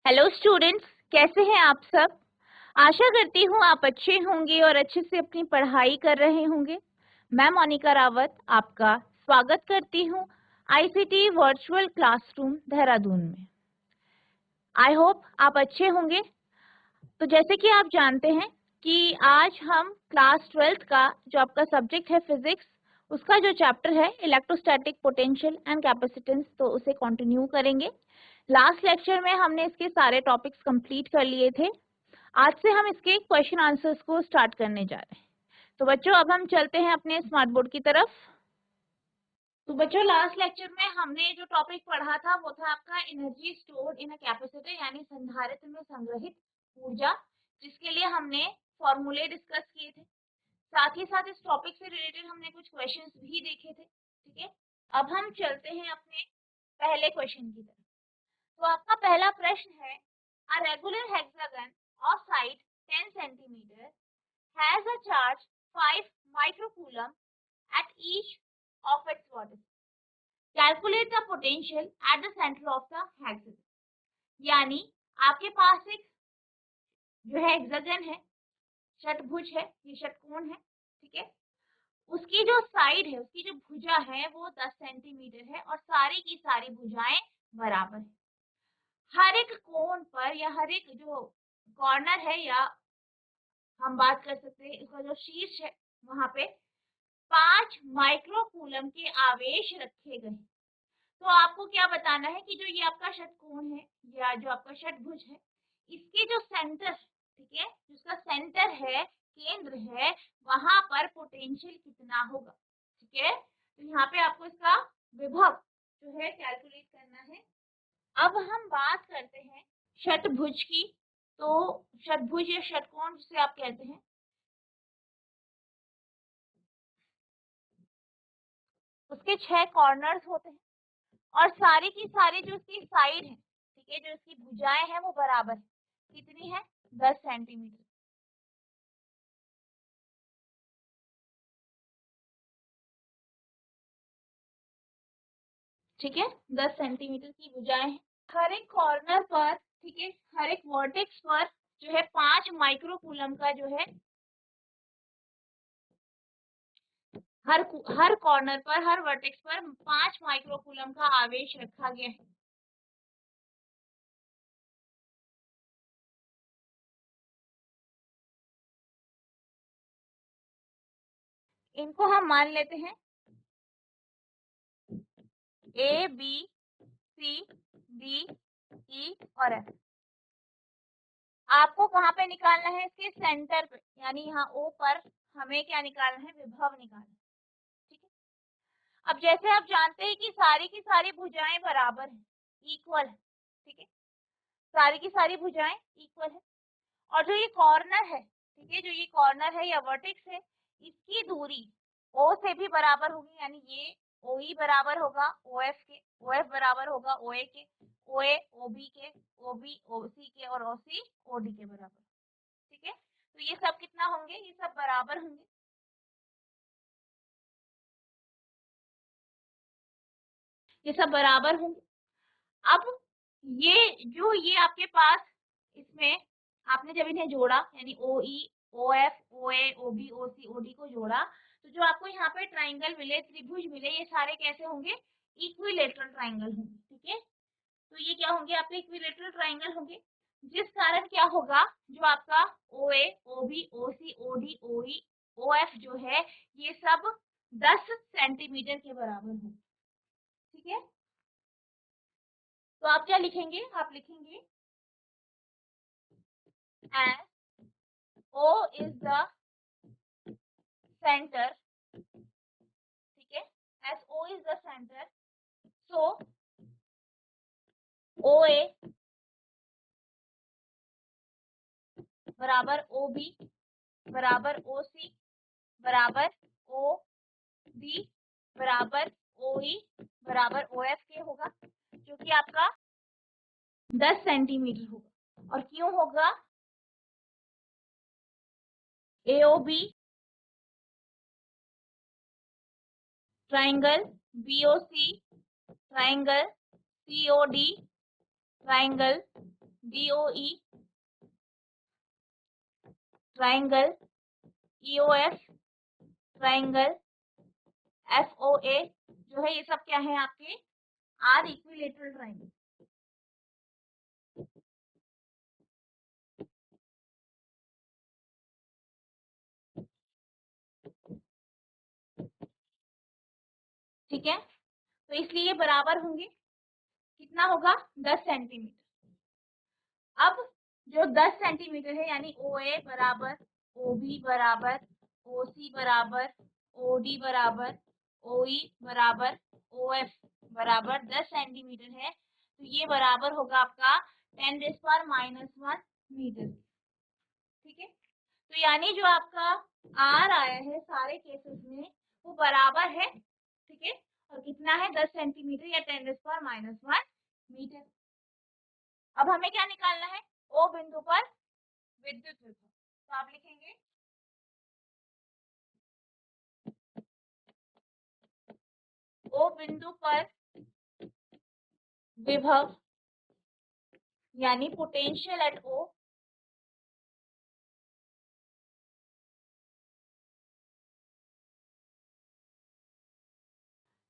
Hello students, कैसे हैं आप सब। आशा करती हूँ आप अच्छे होंगे और अच्छे से अपनी पढ़ाई कर रहे होंगे। मैं मोनिका रावत आपका स्वागत करती हूँ आईसीटी वर्चुअल क्लासरूम देहरादून में। आई होप आप अच्छे होंगे। तो जैसे कि आप जानते हैं कि आज हम क्लास 12th का जो आपका सब्जेक्ट है फिजिक्स, उसका जो चैप्टर है इलेक्ट्रोस्टैटिक पोटेंशियल एंड कैपेसिटेंस, तो उसे कंटिन्यू करेंगे। लास्ट लेक्चर में हमने इसके सारे टॉपिक्स कंप्लीट कर लिए थे। आज से हम इसके क्वेश्चन आंसर्स को स्टार्ट करने जा रहे हैं। तो बच्चों, अब हम चलते हैं अपने स्मार्ट बोर्ड की तरफ। तो बच्चों, लास्ट लेक्चर में हमने जो टॉपिक पढ़ा था वो था आपका energy stored in a capacitor, यानी संधारित्र में संग्रहित ऊर्जा, जिसके लिए हमने फॉर्मूले डिस्कस किए थे। साथ ही साथ इस टॉपिक से रिलेटेड हमने कुछ क्वेश्चंस भी देखे थे। ठीक है, अब हम चलते हैं अपने पहले क्वेश्चन की तरफ। तो आपका पहला प्रश्न है, a regular hexagon of side 10 centimetre has a charge 5 microcoulomb at each of its vertices. Calculate the potential at the center of the hexagon. यानी आपके पास एक जो है हेक्सागन है, षटभुज है, ये षटकोण है। ठीक है, उसकी जो साइड है, उसकी जो भुजा है वो 10 सेंटीमीटर है और सारी की सारी भुजाएं बराबर है। हर एक कोण पर या हर एक जो कॉर्नर है, या हम बात कर सकते हैं इसका जो शीर्ष है, वहां पे 5 माइक्रोकूलम के आवेश रखे गए। तो आपको क्या बताना है कि जो ये आपका षटकोण है या जो आपका षटभुज है, इसके जो सेंटर, ठीक है, जिसका सेंटर है, केंद्र है, वहां पर पोटेंशियल कितना होगा। ठीक है, तो यहाँ पे आपको इसका विभव जो है कैलकुलेट करना है। अब हम बात करते हैं षटभुज की। तो षटभुज या षटकोण जिसे आप कहते हैं, उसके 6 कॉर्नर्स होते हैं और सारी की सारी जो उसकी साइड है, ठीक है, जो उसकी भुजाएं हैं वो बराबर है। कितनी है? 10 सेंटीमीटर। ठीक है, 10 सेंटीमीटर की भुजाएं हैं। हर एक कॉर्नर पर, ठीक है, हर एक वर्टेक्स पर जो है 5 माइक्रोकूलम का जो है, हर हर कॉर्नर पर, हर वर्टेक्स पर 5 माइक्रोकूलम का आवेश रखा गया है। इनको हम मान लेते हैं ए, बी, सी, डी, ई और एफ। आपको कहाँ पे निकालना है? इसके सेंटर पे, यानी यहाँ ओ पर हमें क्या निकालना है? विभव निकालना है। ठीक है, अब जैसे आप जानते हैं कि सारी की सारी भुजाएं बराबर है, इक्वल है। ठीक है, सारी की सारी भुजाएं इक्वल है और जो ये कॉर्नर है, ठीक है, जो ये कॉर्नर है या वर्टेक्स है, इसकी दूरी ओ से भी बराबर होगी, यानी ये ओ ई बराबर होगा ओ एफ के, ओ एफ बराबर होगा ओ ए के, ओ ए ओ बी के, ओ बी ओ सी के और ओ सी ओ डी के बराबर। ठीक है, तो ये सब कितना होंगे? ये सब बराबर होंगे। ये सब बराबर होंगे। अब ये आपके पास, इसमें आपने जब इन्हें जोड़ा, यानी ओ ई, ओ एफ, ओ ए, ओ बी, ओ सी, ओ डी को जोड़ा, तो जो आपको यहाँ पे ट्राइंगल मिले, त्रिभुज मिले, ये सारे कैसे होंगे? इक्विलेटरल ट्राइंगल होंगे। ठीक है, तो ये क्या होंगे? आपके इक्विलेटरल ट्राइंगल होंगे, जिस कारण क्या होगा, जो आपका ओ ए, ओ बी, ओ सी, ओ डी, ओ ई, ओ एफ जो है, ये सब 10 सेंटीमीटर के बराबर होंगे। ठीक है, तो आप क्या लिखेंगे? आप लिखेंगे as O is the center, ठीक है, as O is the center, so OA बराबर OB बराबर OC बराबर OD बराबर OE बराबर OF के होगा, जो कि आपका 10 सेंटीमीटर होगा। और क्यों होगा? AOB triangle, BOC triangle, COD triangle, DOE, triangle EOF, triangle FOA, जो है ये सब क्या है आपके आर इक्विलेटरल ट्राइंगल। ठीक है, तो इसलिए ये बराबर होंगे, कितना होगा 10 सेंटीमीटर। अब जो 10 सेंटीमीटर है यानी OA बराबर OB बराबर OC बराबर OD बराबर OE बराबर OF बराबर 10 सेंटीमीटर है, तो ये बराबर होगा आपका 10⁻⁻1 मीटर। ठीक है, तो यानी जो आपका R आया है सारे केसेस में वो बराबर है, ठीक है, और कितना है 10 सेंटीमीटर या 10⁻⁻1 मीटर। अब हमें क्या निकालना है, O बिंदु पर विद्युत विभव, तो आप लिखेंगे O बिंदु पर विभव यानी पोटेंशियल एट O,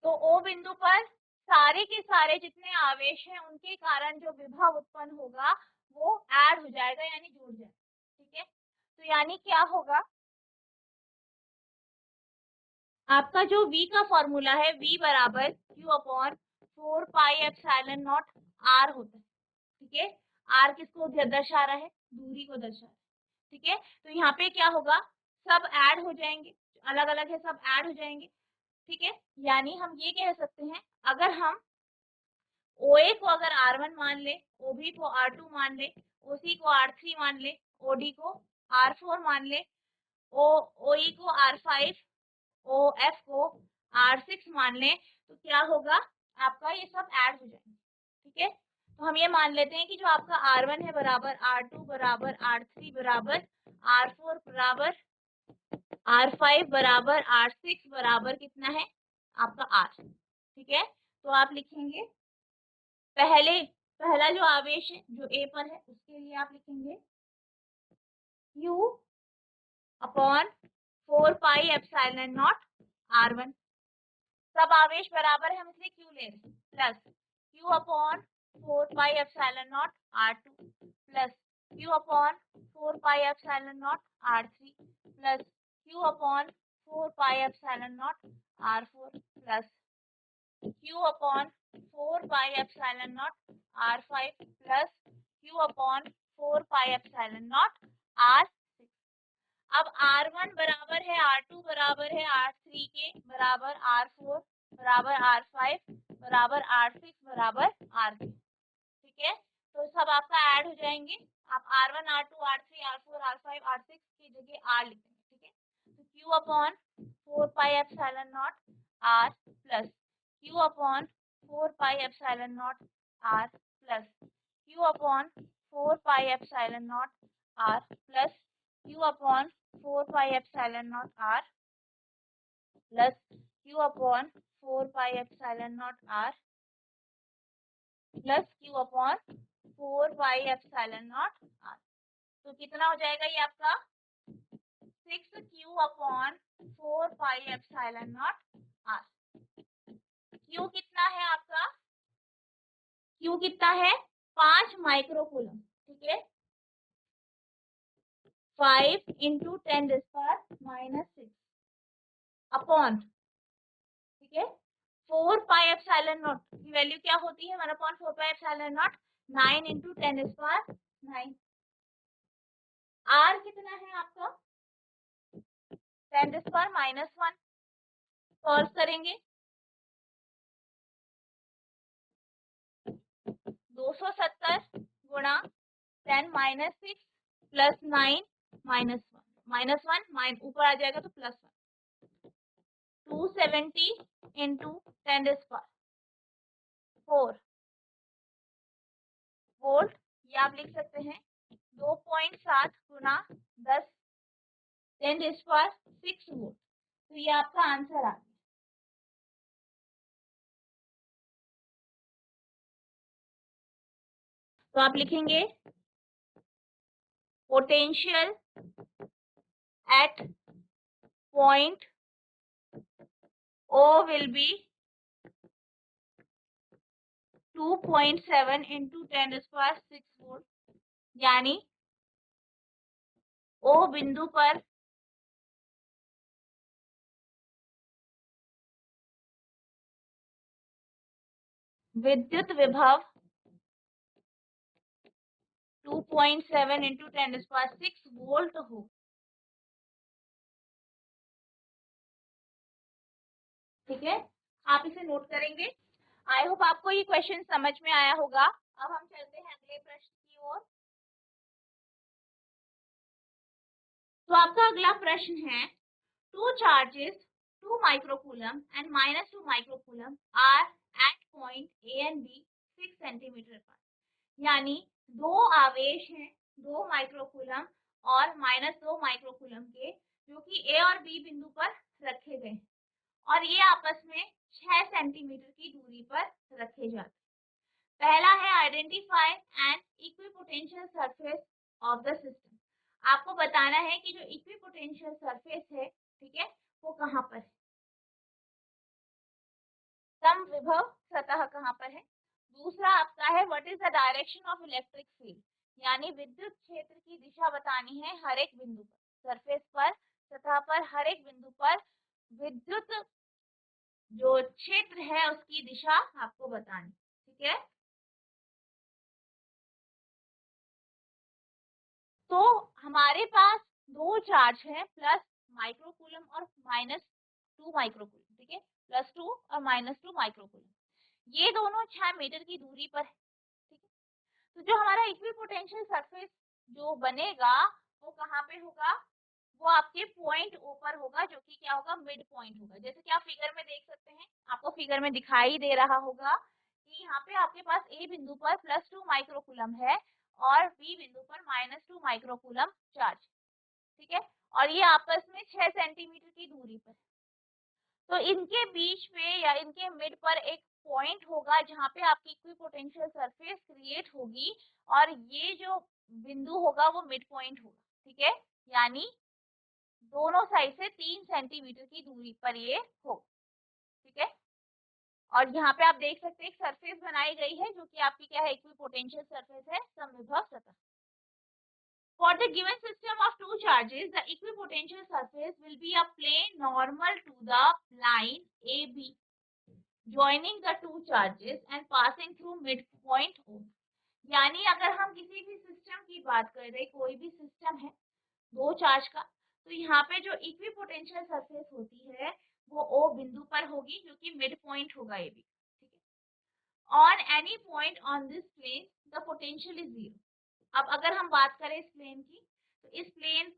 तो O बिंदु पर सारे के सारे जितने आवेश हैं उनके कारण जो विभव उत्पन्न होगा वो ऐड हो जाएगा यानी जुड़ जाएगा। ठीक है, तो यानी क्या होगा, आपका जो V का फॉर्मूला है V बराबर Q/4πε0 R होता है। ठीक है, R किसको दर्शा रहा है, दूरी को दर्शा रहा है। ठीक है, तो यहाँ पे क्या होगा, सब ऐड हो जाएंगे, अलग अलग है सब ऐड हो जाएंगे। ठीक है, यानी हम ये कह सकते हैं, अगर हम OA को अगर R1 मान ले, OB को R2 मान ले, OC को R3 मान ले, OD को R4 मान ले, OE को R5, OF को R6 मान लें, तो क्या होगा आपका ये सब ऐड हो जाएंगे। ठीक है, तो हम ये मान लेते हैं कि जो आपका R1 है बराबर R2 बराबर R3 बराबर R4 बराबर R5 बराबर R6 बराबर कितना है आपका R। ठीक है, तो आप लिखेंगे पहला जो आवेश है जो A पर है उसके लिए आप लिखेंगे Q/4πε0 R1, सब आवेश बराबर है हम इसलिए Q ले रहे हैं, plus Q/4πε0 R2 plus Q/4πε0 R3 plus Q/4πε0 R4 plus Q/4πε0 R5 plus Q/4πε0 R6। अब R1 बराबर है R2 बराबर है R3 के बराबर R4 बराबर R5 बराबर R6 बराबर R3। ठीक है, तो सब आपका ऐड हो जाएंगे, आप R1 R2 R3 R4 R5 R6 की जगह R लिखेंगे। ठीक है, तो Q/4πε0 R plus Q/4πε0 R plus Q/4πε0 R plus Q/4πε0 R plus Q/4πε0 R plus Q/4πε0 R, तो कितना हो जाएगा ये आपका 6Q/4πε0 R। Q कितना है आपका, Q कितना है 5 माइक्रोकूलम। ठीक है, 5 × 10⁻⁻6 अपॉन, ठीक है, 4πε0 की वैल्यू क्या होती है 1/4πε0 9 × 10⁻9। R कितना है आपका 10⁻⁻1, सॉल्व करेंगे 270 गुणा 10⁻6 प्लस 9 -1 ऊपर आ जाएगा तो प्लस 1, 270 × 10⁻4 वोल्ट, ये आप लिख सकते हैं 2.7 गुणा 10⁻6 वोल्ट, तो ये आपका आंसर आ गया। तो आप लिखेंगे potential at point O will be 2.7 into 10⁻⁶ volt, यानी O बिंदु पर विद्युत विभव 2.7 into 10⁻⁶ वोल्ट हो। ठीक है, आप इसे नोट करेंगे। आई होप आपको ये क्वेश्चन समझ में आया होगा। अब हम चलते हैं अगले प्रश्न की ओर। तो आपका अगला प्रश्न है, two charges 2 microcoulomb and -2 microcoulomb are at point A and B 6 centimetre पर, यानी दो आवेश हैं 2 माइक्रोकूलम और -2 माइक्रोकूलम के, जो कि ए और बी बिंदु पर रखे गए हैं और ये आपस में 6 सेंटीमीटर की दूरी पर रखे जाते हैं। पहला है identify N equipotential surface of the system. आपको बताना है कि जो इक्विपोटेंशियल सरफेस है, ठीक है, वो कहाँ पर है, समविभव सतह कहाँ पर है। दूसरा आपका है what is the direction of electric field, यानी विद्युत क्षेत्र की दिशा बतानी है हर एक बिंदु पर, सरफेस पर, सतह पर, हर एक बिंदु पर विद्युत जो क्षेत्र है उसकी दिशा आपको बतानी। ठीक है, तो हमारे पास दो चार्ज है, प्लस माइक्रोकूलम और -2 माइक्रोकूलम। ठीक है, +2 और -2 माइक्रोकूलम, ये दोनों 6 मीटर की दूरी पर है। ठीक है, तो जो हमारा इक्विपोटेंशियल सरफेस जो बनेगा वो कहाँ पे होगा, वो आपके पॉइंट ओ पर होगा, जो कि क्या होगा, मिड पॉइंट होगा। जैसे कि आप फिगर में देख सकते हैं, आपको फिगर में दिखाई दे रहा होगा कि यहाँ पे आपके पास ए बिंदु पर +2 माइक्रोकूलम है और बी बिंदु पर -2 माइक्रोकूलम चार्ज। ठीक है, और ये आपस में 6 सेंटीमीटर की दूरी पर, तो इनके बीच में या इनके मिड पर एक पॉइंट होगा जहाँ पे आपकी इक्विपोटेंशियल सरफेस क्रिएट होगी और ये जो बिंदु होगा वो मिड पॉइंट होगा। ठीक है, यानी दोनों साइड से 3 सेंटीमीटर की दूरी पर ये हो। ठीक है, और यहाँ पे आप देख सकते हैं एक सरफेस बनाई गई है जो कि आपकी क्या है, इक्विपोटेंशियल सरफेस है, समविभव सतह। For the given system of two charges, the equipotential surface will be a plane normal to the line AB, joining the two charges and passing through midpoint O। यानी अगर हम किसी भी सिस्टम की बात कर रहे, कोई भी सिस्टम है दो चार्ज का, तो यहाँ पे जो इक्विपोटेंशियल सरफेस होती है वो ओ बिंदु पर होगी, जो कि मिड पॉइंट होगा ए बी। ठीक है, on any point on this plane the potential is 0। अब अगर हम बात करें इस प्लेन की, तो इस प्लेन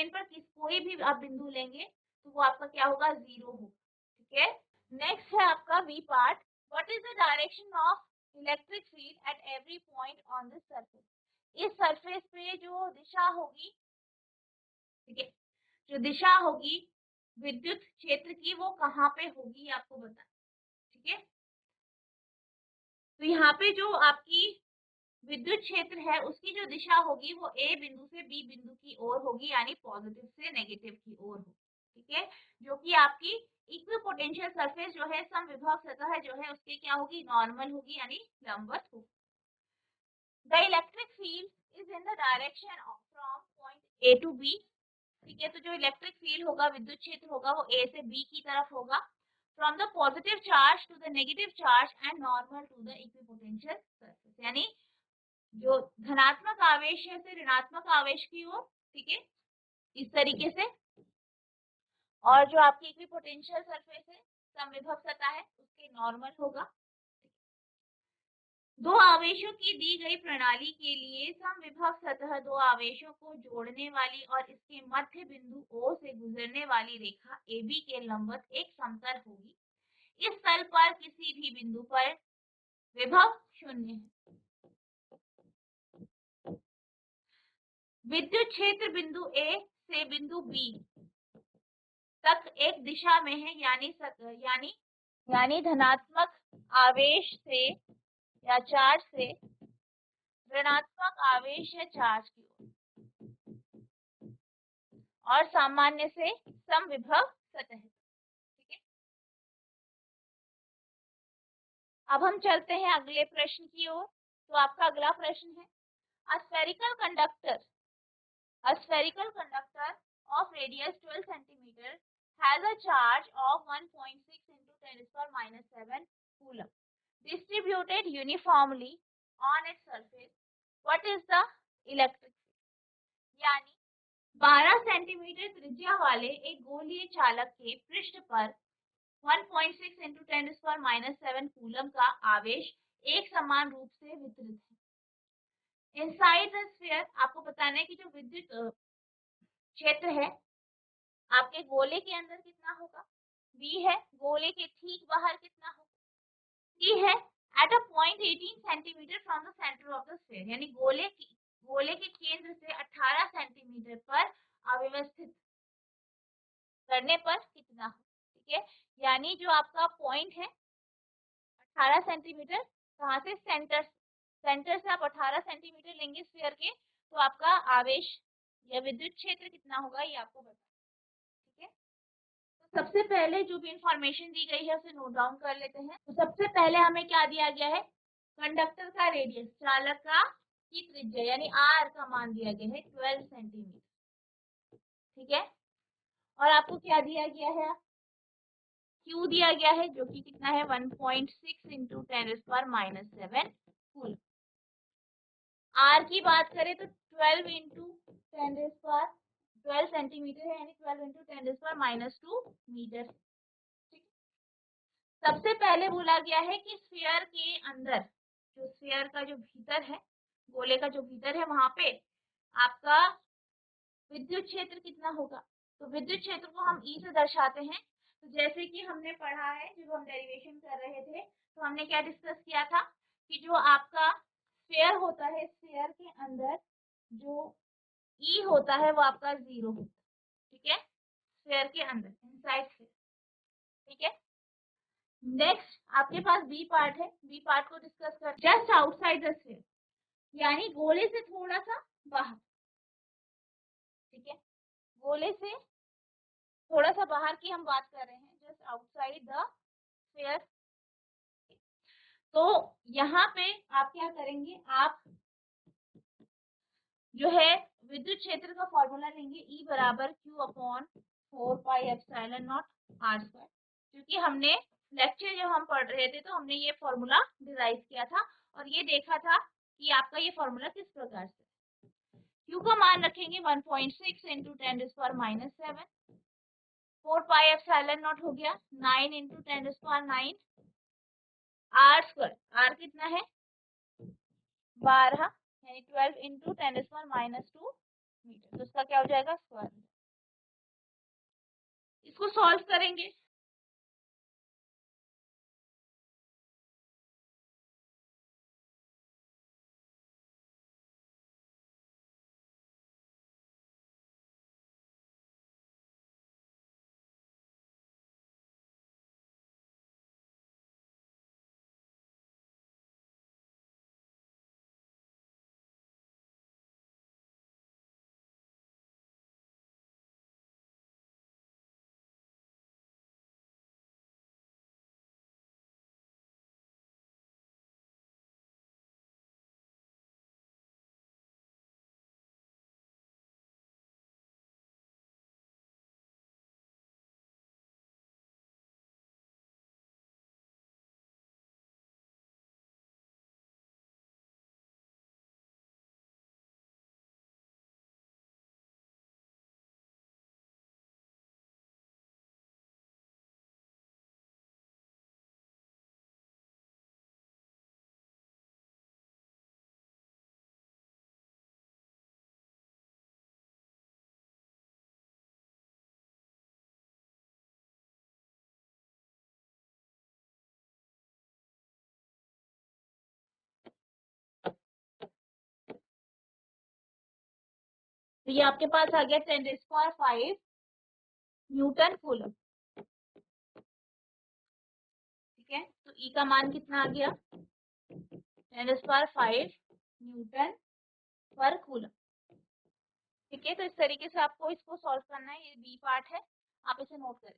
पर कोई भी आप बिंदु लेंगे तो वो आपका क्या होगा, 0 होगा। ठीक है, नेक्स्ट है आपका V part, what is the direction of electric field at every point on this surface. इस सरफेस पे जो दिशा होगी, ठीक है, जो दिशा होगी विद्युत क्षेत्र की वो कहाँ पे होगी आपको बताना। ठीक है, तो यहाँ पे जो आपकी विद्युत क्षेत्र है उसकी जो दिशा होगी वो ए बिंदु से बी बिंदु की ओर होगी, यानी पॉजिटिव से नेगेटिव की ओर होगी। ठीक है, जो कि आपकी इक्विपोटेंशियल सरफेस जो है, समविभव सतह जो है, उसके क्या होगी, नॉर्मल होगी, यानी लंबवत होगी। The electric field is in the direction from point A to B. ठीक है, तो जो इलेक्ट्रिक फील्ड होगा, विद्युत क्षेत्र होगा, वो ए से बी की तरफ होगा, from the positive charge to the negative charge and normal to the equipotential surface, यानी जो धनात्मक आवेश है से ऋणात्मक आवेश की ओर। ठीक है, इस तरीके से, और जो आपकी इक्विपोटेंशियल सरफेस है, समविभव सतह है, उसके नॉर्मल होगा। दो आवेशों की दी गई प्रणाली के लिए समविभव सतह दो आवेशों को जोड़ने वाली और इसके मध्य बिंदु O से गुजरने वाली रेखा AB के लंबवत एक समतल होगी। इस तल पर किसी भी बिंदु पर विभव 0 है। विद्युत क्षेत्र बिंदु A से बिंदु B तक एक दिशा में है, यानी धनात्मक आवेश से या चार्ज से ऋणात्मक आवेश या चार्ज की ओर और सामान्य से समविभव सतह। ठीक है, अब हम चलते हैं अगले प्रश्न की ओर। तो आपका अगला प्रश्न है, a spherical conductor a spherical conductor of radius 12 centimeter has a charge of 1.6 into 10 to the power minus 7 coulomb distributed uniformly on its surface. What is the electric field? यानी 12 सेंटीमीटर त्रिज्या वाले एक गोलीय चालक के पृष्ठ पर 1.6 into 10 to the power minus 7 coulomb का आवेश एक समान रूप से वितरित है। इनसाइड द स्फीयर आपको बताना है कि जो विद्युत क्षेत्र है आपके गोले के अंदर कितना होगा, V है, गोले के ठीक बाहर कितना होगा, T है, at a point 18 centimetre from the centre of the sphere, यानी गोले के केंद्र से 18 सेंटीमीटर पर अव्यवस्थित करने पर कितना हो। ठीक है, यानी जो आपका पॉइंट है 18 सेंटीमीटर, कहाँ से, सेंटर से आप 18 सेंटीमीटर लेंगे स्फीयर के, तो आपका आवेश या विद्युत क्षेत्र कितना होगा ये आपको बताना। ठीक है, तो सबसे पहले जो भी इंफॉर्मेशन दी गई है उसे नोट डाउन कर लेते हैं। तो सबसे पहले हमें क्या दिया गया है, कंडक्टर का रेडियस, चालक का की त्रिज्या यानी आर का मान दिया गया है 12 सेंटीमीटर। ठीक है, और आपको क्या दिया गया है, क्यू दिया गया है जो कि कितना है 1.6 into 10 to the power minus 7 coulomb. R की बात करें तो 12 into 10 to the power 12 centimetre है, यानी 12 into 10 to the power minus 2 metre. सबसे पहले बोला गया है कि स्फीयर के अंदर, जो स्फीयर का जो भीतर है, गोले का जो भीतर है, वहां पे आपका विद्युत क्षेत्र कितना होगा। तो विद्युत क्षेत्र को हम ई से दर्शाते हैं। तो जैसे कि हमने पढ़ा है जब हम डेरिवेशन कर रहे थे, तो हमने क्या डिस्कस किया था कि जो आपका स्फीयर होता है, स्फीयर के अंदर जो ई होता है वो आपका 0 होता है। ठीक है, स्फीयर के अंदर, इनसाइड स्फीयर। ठीक है, नेक्स्ट आपके पास बी पार्ट है, बी पार्ट को डिस्कस कर, जस्ट आउटसाइड द स्फीयर, यानी गोले से थोड़ा सा बाहर। ठीक है, गोले से थोड़ा सा बाहर की हम बात कर रहे हैं, जस्ट आउटसाइड द स्फीयर। तो यहाँ पे आप क्या करेंगे, आप जो है विद्युत क्षेत्र का फॉर्मूला लेंगे, E बराबर Q upon 4 pi epsilon not R square. क्योंकि हमने लेक्चर जब हम पढ़ रहे थे तो हमने ये फॉर्मूला डिराइव किया था और ये देखा था कि आपका ये फॉर्मूला किस प्रकार से। Q का मान रखेंगे 1.6 into 10 to the power minus 7, 4 pi epsilon naught हो गया 9 into 10 to the power 9 R square, R कितना है 12, यानी 12 into 10 to the power minus 2 metre. तो इसका क्या हो जाएगा स्क्वायर। इसको सॉल्व करेंगे, तो ये आपके पास आ गया 10 रेज़ पावर 5 न्यूटन कूलम। ठीक है, तो ई का मान कितना आ गया 10 रेज़ पावर 5 न्यूटन पर कूलम। ठीक है, तो इस तरीके से आपको इसको सॉल्व करना है। ये बी पार्ट है, आप इसे नोट करें।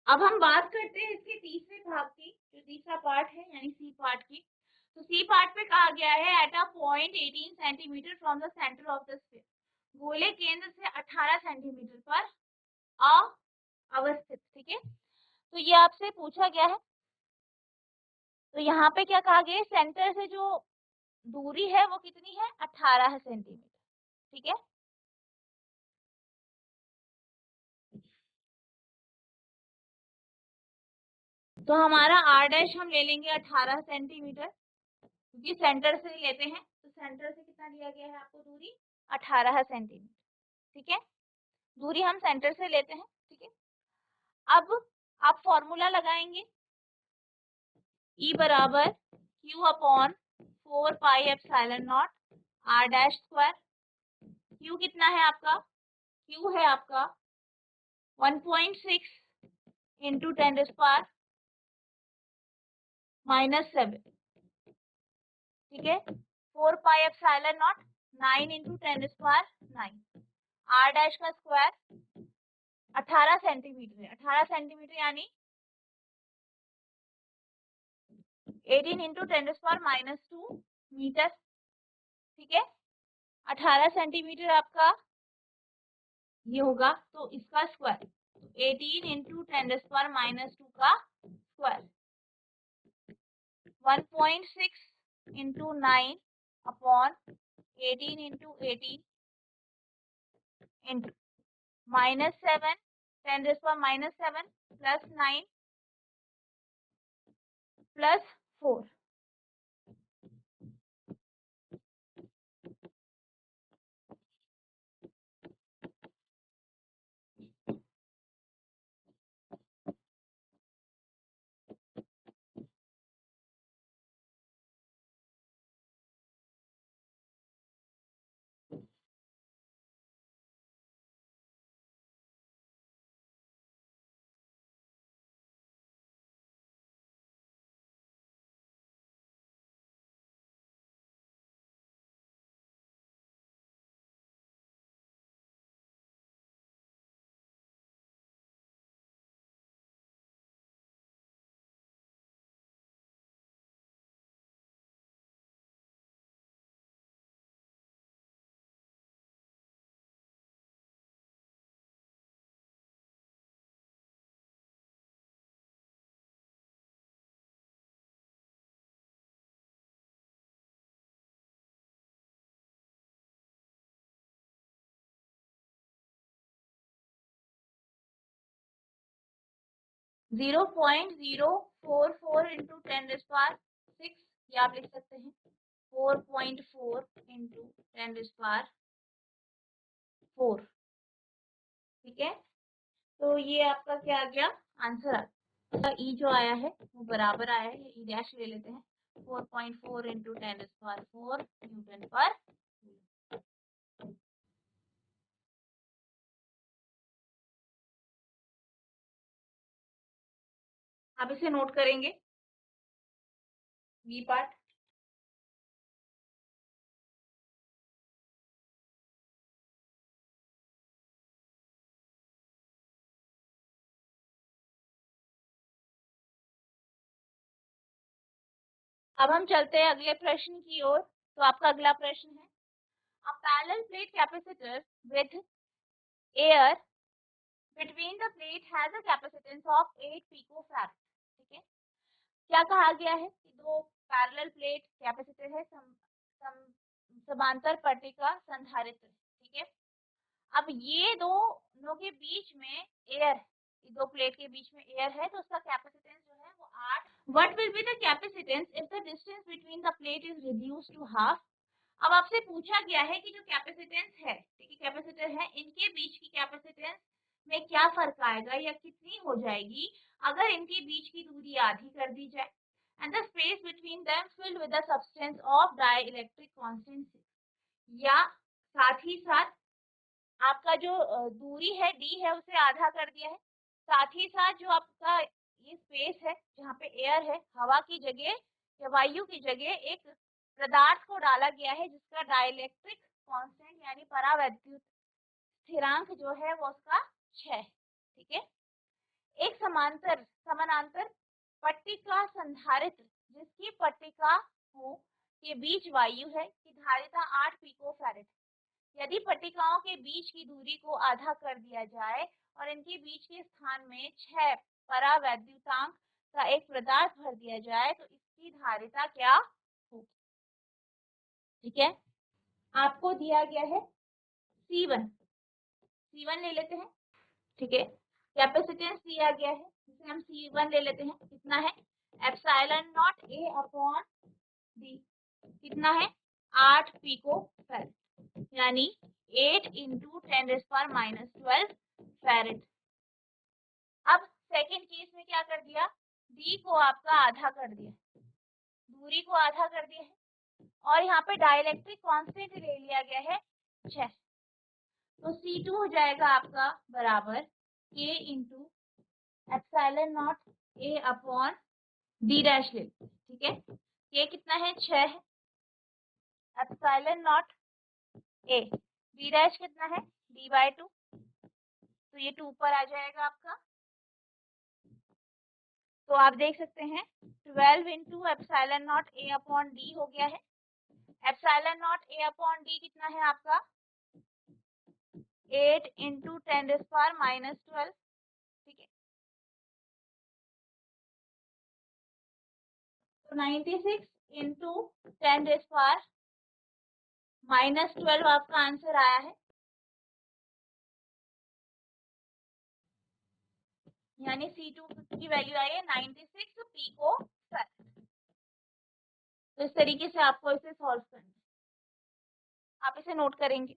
अब हम बात करते हैं इसके तीसरे भाग की, जो तीसरा पार्ट है यानी सी पार्ट की। तो सी पार्ट पे कहा गया है at a point 18 centimetre from the centre of the sphere, गोले केंद्र से 18 सेंटीमीटर पर अवस्थित। ठीक है, तो ये आपसे पूछा गया है। तो यहाँ पे क्या कहा गया है, सेंटर से जो दूरी है वो कितनी है, 18 सेंटीमीटर। ठीक है, तो हमारा आर डैश हम ले लेंगे 18 सेंटीमीटर, क्योंकि सेंटर से लेते हैं। तो सेंटर से कितना दिया गया है आपको दूरी, 18 सेंटीमीटर। ठीक है, दूरी हम सेंटर से लेते हैं। ठीक है, अब आप फॉर्मूला लगाएंगे, E बराबर Q upon 4 pi epsilon naught R dash square. Q कितना है आपका, Q है आपका 1.6 इंटू 10⁻⁻⁷। ठीक है, 4 pi epsilon naught 9 into 10⁻⁹। R dash का स्क्वायर 18 सेंटीमीटर है, 18 सेंटीमीटर यानी 18 इंटू 10⁻⁻² मीटर। ठीक है, 18 सेंटीमीटर आपका ये होगा, तो इसका स्क्वायर, तो 18 इंटू 10⁻⁻² का square 1.6 into 9 upon 18 into 18 into -7 10⁻⁻7 plus 9 plus 4। 0.044 into 10⁻⁶, ये आप लिख सकते हैं 4.4 इंटू 10⁻⁴। ठीक है, तो ये आपका क्या आ गया आंसर आ गया। ई जो आया है वो बराबर आया है, ये ई डैश ले लेते हैं, 4.4 इंटू 10⁻⁴ न्यूटन पर। आप इसे नोट करेंगे, बी पार्ट। अब हम चलते हैं अगले प्रश्न की ओर। तो आपका अगला प्रश्न है, a parallel plate capacitor with air between the plate has a capacitance of 8 picofarad. ठीक है, क्या कहा गया है कि दो पैरेलल प्लेट कैपेसिटर है, समांतर पट्टिका संधारित्र। ठीक है, अब ये दोनों के बीच में एयर है, ये दो प्लेट के बीच में एयर है, तो उसका कैपेसिटेंस जो है वो 8। What will be the capacitance if the distance between the plate is reduced to half. अब आपसे पूछा गया है कि जो कैपेसिटेंस है, ठीक है, कैपेसिटर है, इनके बीच की कैपेसिटेंस में क्या फर्क आएगा या कितनी हो जाएगी अगर इनके बीच की दूरी आधी कर दी जाए, and the space between them filled with the substance of dielectric constant. या साथ ही साथ आपका जो दूरी है डी है उसे आधा कर दिया है, साथ ही साथ जो आपका ये स्पेस है जहाँ पे एयर है, हवा की जगह या वायु की जगह एक पदार्थ को डाला गया है जिसका डाइलेक्ट्रिक कांस्टेंट यानी परावैद्युत स्थिरांक जो है वो उसका 6, ठीक है। एक समानांतर पट्टिका संधारित्र जिसकी पट्टिका के बीच वायु है की धारिता 8 पिको फैरेड। यदि पट्टिकाओं के बीच की दूरी को आधा कर दिया जाए और इनके बीच के स्थान में 6 परावैद्युतांक का एक पदार्थ भर दिया जाए तो इसकी धारिता क्या होगी, ठीक है। आपको दिया गया है C1 ले लेते हैं, ठीक है। कैपेसिटेंस दिया गया है जिसे हम C1 ले लेते हैं, कितना है epsilon not A upon D, कितना है 8 पिको फैरेड यानी 8 इंटू 10⁻12 फैरेड। अब सेकेंड केस में क्या कर दिया, डी को आपका आधा कर दिया, दूरी को आधा कर दिया है और यहाँ पे डाइलेक्ट्रिक कांस्टेंट ले लिया गया है 6, तो C2 हो जाएगा आपका बराबर K into epsilon not A upon D dash ले, ठीक है। K कितना है 6 है, epsilon not A, D dash कितना है D/2, तो ये 2 पर आ जाएगा आपका। तो आप देख सकते हैं 12 into epsilon not A upon D हो गया है। Epsilon not A upon D कितना है आपका 8 इंटू 10⁻12, ठीक है। तो 96 इंटू 10⁻12 आपका आंसर आया है, यानी C2 की वैल्यू आई है 96 पिको फैरेड। तो इस तरीके से आपको इसे सॉल्व करना है, आप इसे नोट करेंगे।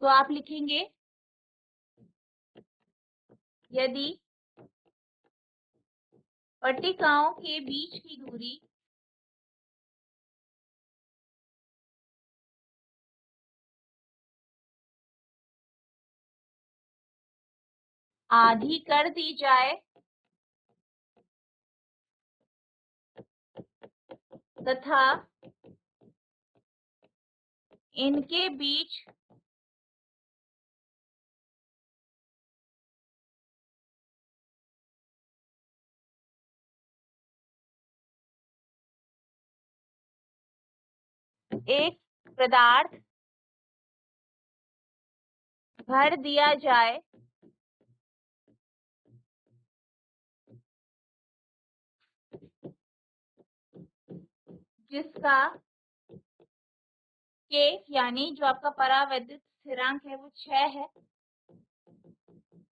तो आप लिखेंगे यदि पट्टिकाओं के बीच की दूरी आधी कर दी जाए तथा इनके बीच एक पदार्थ भर दिया जाए जिसका K यानी जो आपका परावैद्युत स्थिरांक है वो 6 है,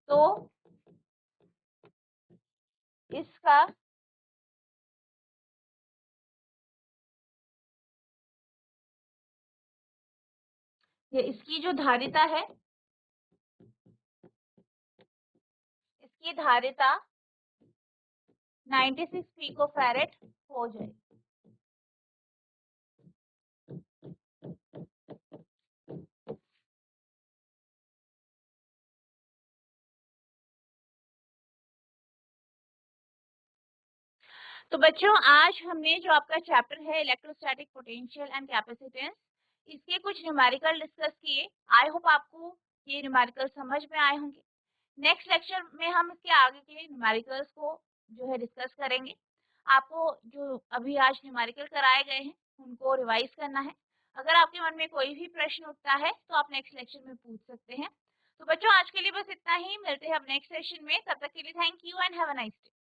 तो इसका ये इसकी जो धारिता है, इसकी धारिता 96 पिको फैरेड हो जाएगी। तो बच्चों आज हमने जो आपका चैप्टर है इलेक्ट्रोस्टैटिक पोटेंशियल एंड कैपेसिटेंस, इसके कुछ न्यूमेरिकल डिस्कस किए। आई होप आपको ये न्यूमेरिकल समझ में आए होंगे। नेक्स्ट लेक्चर में हम इसके आगे के न्यूमेरिकल्स को जो है डिस्कस करेंगे। आपको जो अभी आज न्यूमेरिकल कराए गए हैं उनको रिवाइज करना है। अगर आपके मन में कोई भी प्रश्न उठता है तो आप नेक्स्ट लेक्चर में पूछ सकते हैं। तो बच्चों आज के लिए बस इतना ही, मिलते हैं अब नेक्स्ट सेशन में। तब तक के लिए thank you and have a nice day.